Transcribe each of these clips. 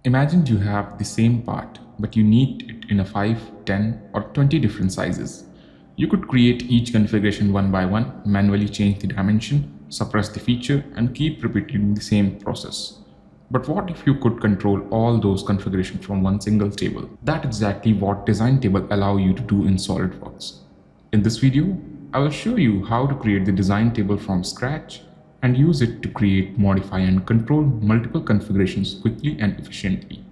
Imagine you have the same part, but you need it in a 5, 10, or 20 different sizes. You could create each configuration one by one, manually change the dimension, suppress the feature, and keep repeating the same process. But what if you could control all those configurations from one single table? That's exactly what design table allow you to do in SOLIDWORKS. In this video, I will show you how to create the design table from scratch and use it to create, modify, and control multiple configurations quickly and efficiently.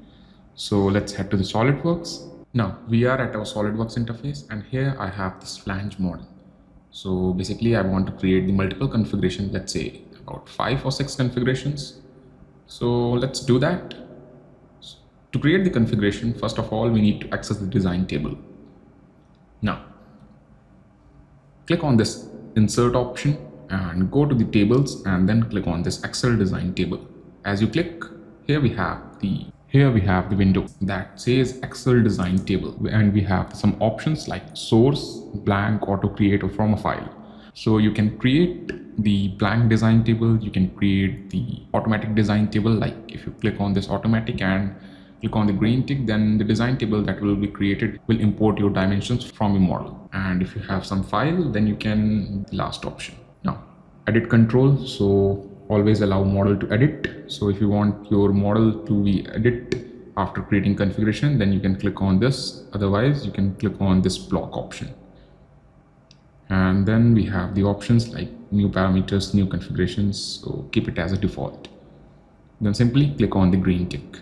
So let's head to the SOLIDWORKS. Now we are at our SOLIDWORKS interface, and here I have this flange model. So basically I want to create the multiple configuration, let's say about 5 or 6 configurations. So let's do that. To create the configuration, first of all, we need to access the design table. Now, click on this insert option and go to the tables, and then click on this Excel design table. As you click, here we have the window that says Excel design table, and we have some options like source, blank, auto create, or from a file. So you can create the blank design table, you can create the automatic design table. Like if you click on this automatic and click on the green tick, then the design table that will be created will import your dimensions from your model. And if you have some file, then you can, the last option. Now, edit control. So always allow model to edit. So if you want your model to be edit after creating configuration, then you can click on this. Otherwise, you can click on this block option. And then we have the options like new parameters, new configurations, so keep it as a default. Then simply click on the green tick.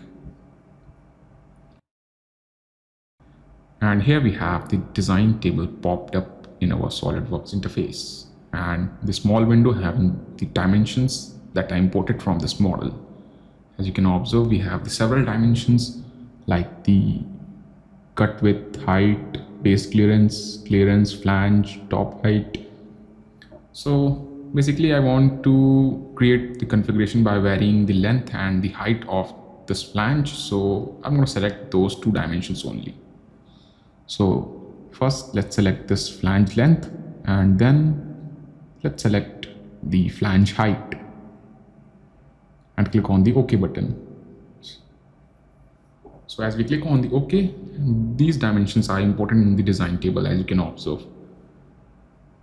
And here we have the design table popped up in our SOLIDWORKS interface, and the small window having the dimensions that are imported from this model. As you can observe, we have the several dimensions like the cut width, height, base clearance, flange, top height. So basically I want to create the configuration by varying the length and the height of this flange. So I'm going to select those two dimensions only. So first let's select this flange length, and then let's select the flange height and click on the OK button. So as we click on the OK, these dimensions are important in the design table, as you can observe.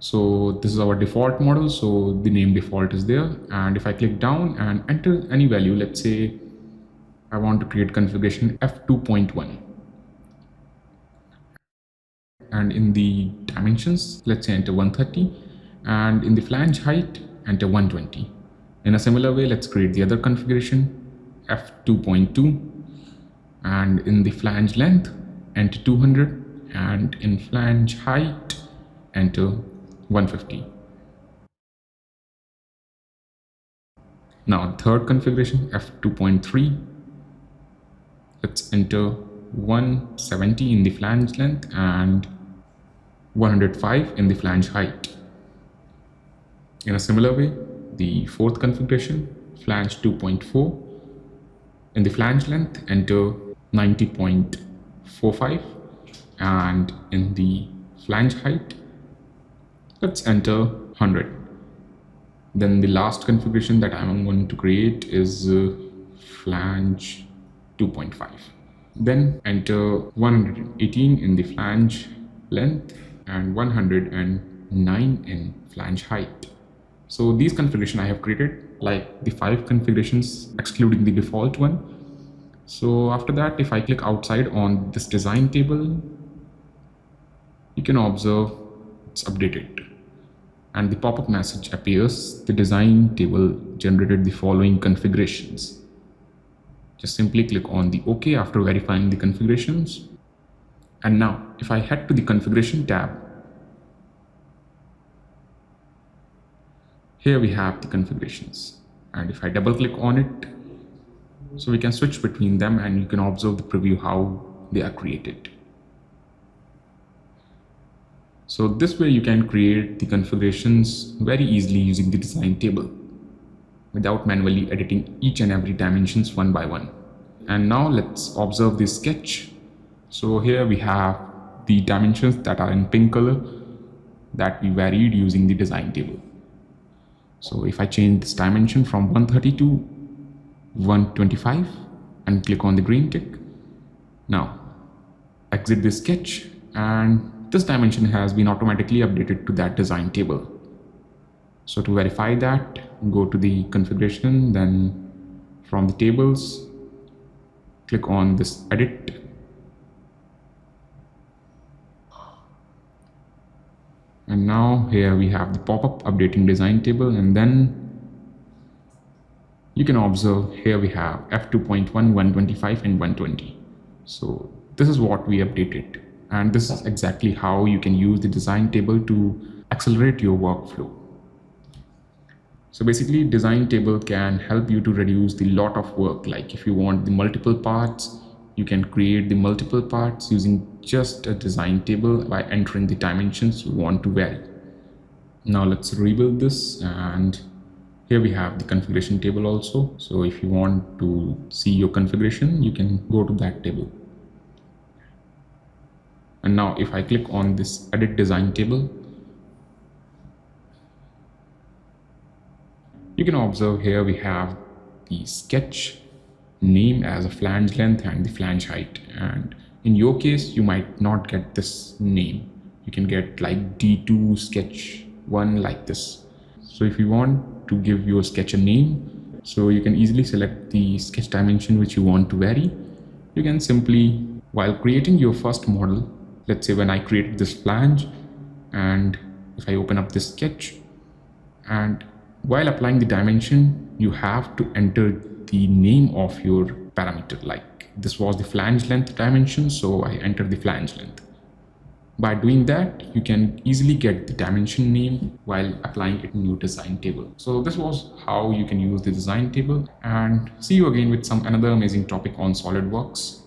So this is our default model, so the name default is there. And if I click down and enter any value, let's say I want to create configuration f2.1. And in the dimensions, let's say enter 130, and in the flange height, enter 120. In a similar way, let's create the other configuration f2.2, and in the flange length, enter 200, and in flange height, enter 150. Now third configuration f2.3, let's enter 170 in the flange length and 105 in the flange height. In a similar way, the fourth configuration, flange 2.4, in the flange length, enter 90.45, and in the flange height, let's enter 100. Then the last configuration that I'm going to create is flange 2.5. Then enter 118 in the flange length and 109 in flange height. So these configurations I have created, like the 5 configurations excluding the default one. So after that, if I click outside on this design table, you can observe it's updated, and the pop-up message appears. The design table generated the following configurations. Just simply click on the OK after verifying the configurations. And now if I head to the configuration tab, here we have the configurations, and if I double click on it, so we can switch between them, and you can observe the preview how they are created. So this way you can create the configurations very easily using the design table without manually editing each and every dimensions one by one. And now let's observe this sketch. So here we have the dimensions that are in pink color that we varied using the design table. So if I change this dimension from 130 to 125, and click on the green tick. Now exit this sketch, and this dimension has been automatically updated to that design table. So to verify that, go to the configuration, then from the tables, click on this edit. And now here we have the pop-up updating design table, and then you can observe here we have f2.1, 125 and 120. So this is what we updated, and this is exactly how you can use the design table to accelerate your workflow. So basically, design table can help you to reduce the lot of work. Like if you want the multiple parts, you can create the multiple parts using just a design table by entering the dimensions you want to vary. Now let's rebuild this, and here we have the configuration table also. So if you want to see your configuration, you can go to that table. And now if I click on this edit design table, you can observe here we have the sketch name as a flange length and the flange height. And in your case, you might not get this name. You can get like D2 sketch 1 like this. So if you want to give your sketch a name, so you can easily select the sketch dimension which you want to vary. You can simply, while creating your first model, let's say when I created this flange, and if I open up this sketch, and while applying the dimension, you have to enter the name of your parameter. Like this was the flange length dimension, so I entered the flange length. By doing that, you can easily get the dimension name while applying it in your design table. So this was how you can use the design table, and see you again with some another amazing topic on SolidWorks.